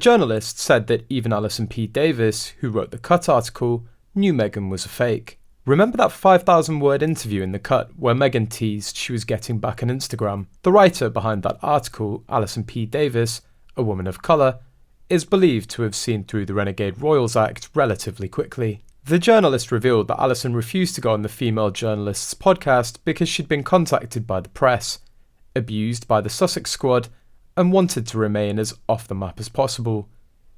journalist said that even Allison P. Davis, who wrote the Cut article, knew Meghan was a fake. Remember that 5,000-word interview in The Cut where Meghan teased she was getting back on Instagram? The writer behind that article, Allison P. Davis, a woman of colour, is believed to have seen through the Renegade Royals Act relatively quickly. The journalist revealed that Allison refused to go on the female journalist's podcast because she'd been contacted by the press, abused by the Sussex squad, and wanted to remain as off the map as possible.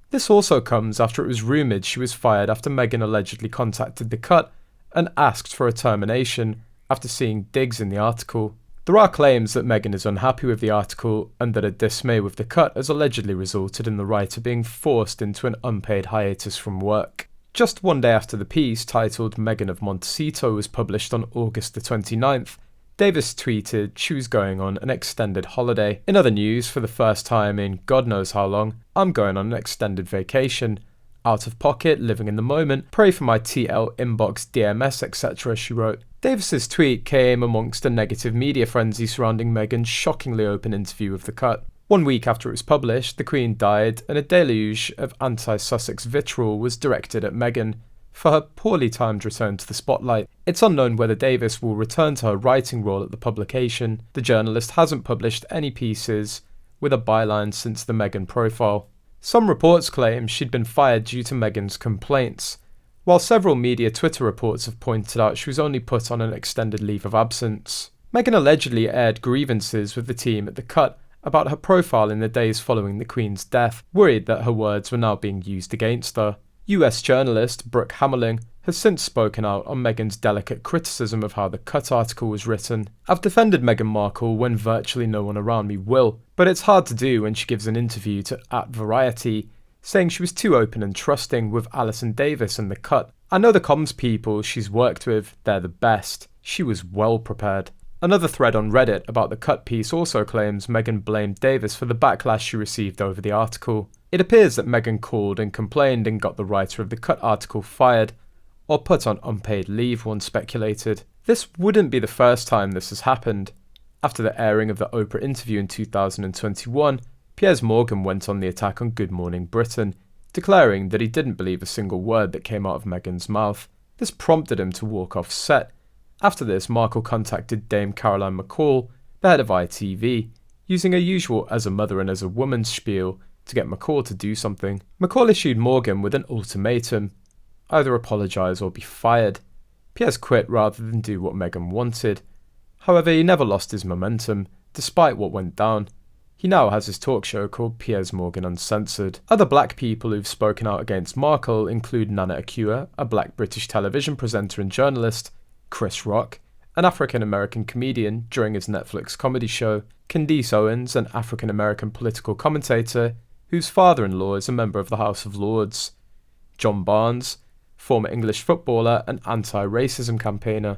This also comes after it was rumoured she was fired after Meghan allegedly contacted The Cut and asked for a termination after seeing digs in the article. There are claims that Meghan is unhappy with the article and that a dismay with The Cut has allegedly resulted in the writer being forced into an unpaid hiatus from work. Just one day after the piece, titled Meghan of Montecito, was published on August the 29th, Davis tweeted she was going on an extended holiday. In other news, for the first time in God knows how long, I'm going on an extended vacation. Out of pocket, living in the moment, pray for my TL inbox, DMS, etc., she wrote. Davis's tweet came amongst a negative media frenzy surrounding Meghan's shockingly open interview with The Cut. 1 week after it was published, the Queen died and a deluge of anti-Sussex vitriol was directed at Meghan for her poorly timed return to the spotlight. It's unknown whether Davis will return to her writing role at the publication. The journalist hasn't published any pieces with a byline since the Meghan profile. Some reports claim she'd been fired due to Meghan's complaints, while several media Twitter reports have pointed out she was only put on an extended leave of absence. Meghan allegedly aired grievances with the team at The Cut about her profile in the days following the Queen's death, worried that her words were now being used against her. US journalist Brooke Hammerling has since spoken out on Meghan's delicate criticism of how the Cut article was written. I've defended Meghan Markle when virtually no one around me will, but it's hard to do when she gives an interview to @Variety, saying she was too open and trusting with Allison Davis and the Cut. I know the comms people she's worked with, they're the best. She was well prepared. Another thread on Reddit about the Cut piece also claims Meghan blamed Davis for the backlash she received over the article. It appears that Meghan called and complained and got the writer of the Cut article fired, or put on unpaid leave, one speculated. This wouldn't be the first time this has happened. After the airing of the Oprah interview in 2021, Piers Morgan went on the attack on Good Morning Britain, declaring that he didn't believe a single word that came out of Meghan's mouth. This prompted him to walk off set. After this, Markle contacted Dame Caroline McCall, the head of ITV, using her usual as a mother and as a woman spiel to get McCall to do something. McCall issued Morgan with an ultimatum: either apologise or be fired. Piers quit rather than do what Meghan wanted. However, he never lost his momentum, despite what went down. He now has his talk show called Piers Morgan Uncensored. Other black people who've spoken out against Markle include Nana Akua, a black British television presenter and journalist, Chris Rock, an African-American comedian during his Netflix comedy show, Candice Owens, an African-American political commentator whose father-in-law is a member of the House of Lords, John Barnes, former English footballer and anti-racism campaigner.